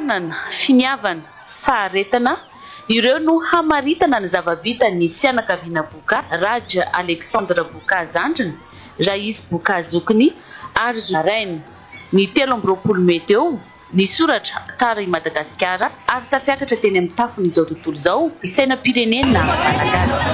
Fitanana, finiavana, faharetana, ireo no hamaritana ny zava-bita ny fianakaviana Boka, Raja Alexandre Boka Zandriny, Raisy Boka Zokiny ary Zarainy. Ny 13 Mey teo ny soratra tary Madagasikara ary tafiakatra teny amin'ny tafon'izao tontolo izao ny sainam-pirenena malagasy.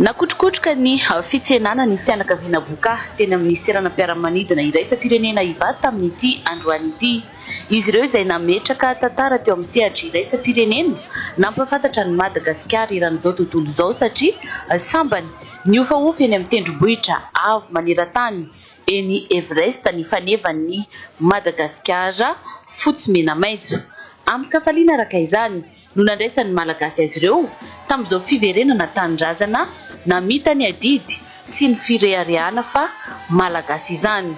Nakotrokotroka ny fitsenana ny fianakaviana Boka teny amin'ny seranam-piaramanidina iraisam-pirenena Ivato tamin'ity androany ity. Izy ireo izay nametraka tantara teo amin'ny sehatra iraisam-pirenena nampahafantatra ny Madagasikara eran'izao tontolo izao satria sambany niofaofy eny amin'ny tendrombohitra avo maneran-tany eny Everest ny fanevan'ny Madagasikara fotsy mena maitso. Amin'ny kafaliana araka izany no nandraisan'ny malagasy azy ireo tamin'izao fiverenana tanindrazana namita ny adidy sy ny fireharehana fa malagasy izany.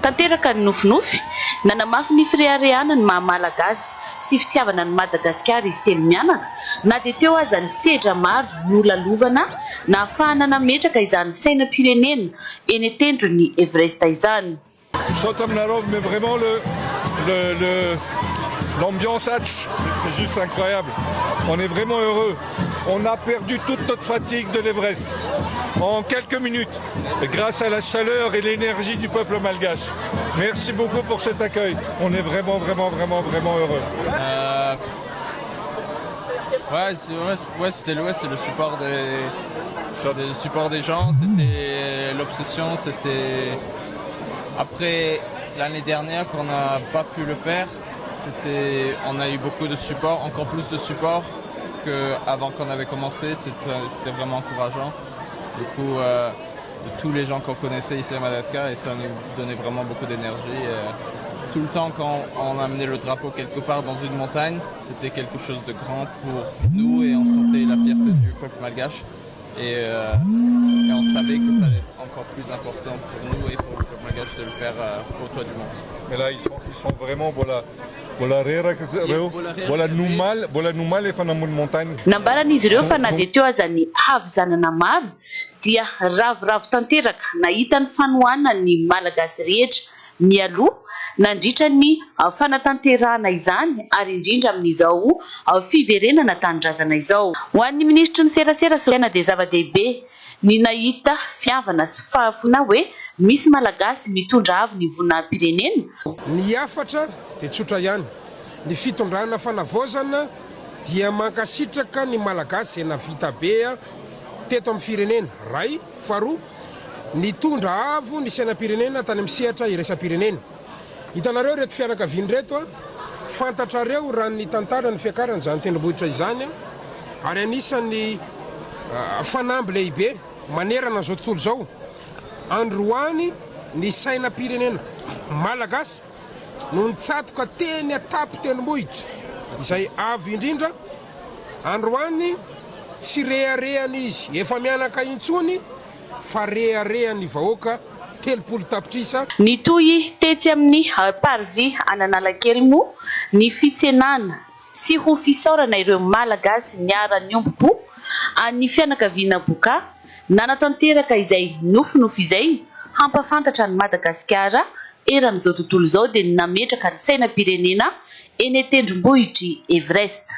Tanteraka ny nofinofy nanamafy ny fireharehana ny maha-malagasy sy fitiavana ny Madagasikara izy telo mianaka na dia teo aza ny sedra maro nolalovana na ahafahana nametraka izany sainam-pirenena eny tendron'ny Everest izany. Chantamnarov, mais vraiment l'ambiance c'est juste incroyable. On est vraiment heureux. On a perdu toute notre fatigue de l'Everest en quelques minutes grâce à la chaleur et l'énergie du peuple malgache. Merci beaucoup pour cet accueil. On est vraiment heureux. C'était le support des gens, c'était l'obsession, c'était après l'année dernière qu'on n'a pas pu le faire. On a eu beaucoup de support, encore plus de support qu'avant qu'on avait commencé. C'était vraiment encourageant. Du coup, de tous les gens qu'on connaissait ici à Madagascar, et ça nous donnait vraiment beaucoup d'énergie. Tout le temps quand on amenait le drapeau quelque part dans une montagne, c'était quelque chose de grand pour nous et on sentait la fierté du peuple malgache. Et on savait que ça allait être encore plus important pour nous et pour le peuple malgache de le faire au toit du monde. Et là, ils sont vraiment, voilà numal efa namono montagne. Nambaran'izy ireo fa na dia teo aza ny havizanana maro dia ravoravo tanteraka nahita ny fanohana ny malagasy rehetra mialoha nandritra ny fanatanterahana izany ary indrindra amin'izao fiverenana tanindrazana izao. Ho an'ny ministra ny serasera Sofiana dia zava-dehibe ny nahita fiavana sy fahafona hoe misy malagasy mitondra avy ny vonam-pirenena. Ny afatra dia tsotra ihany. Ny fitondrana fanavozana dia mankasitraka ny malagasy navita be teto amin'ny firenena. Ray, faharoa, ny tondra avo ny sainam-pirenena tany amin'ny sehatra iraisam-pirenena. Hitanareo reto fianakaviany reto fantatrareo raha ny tantara ny fiakarana izany tendrombohitra izany ary anisan'ny fanamby lehibe manerana an'izao tontolo izao. Androany ny sainam-pirenena malagasy no nitsatoka teny atapy tendrombohitra izay avo indrindra. Androany tsy reharehany izy efa mianaka intsony fa reharehany vahoaka 30 tapitrisa. Ny toy tetsy amin'ny parvy Analakely moa ny fitsenana sy ho fisaorana ireo malagasy niara-ny ombo-po any fianakaviana Boka nanatanteraka izay nofinofy izay hampafantatra ny Madagasikara eran'izao tontolo izao dia nametraka ny sainam-pirenena eny tendrombohitry Everest.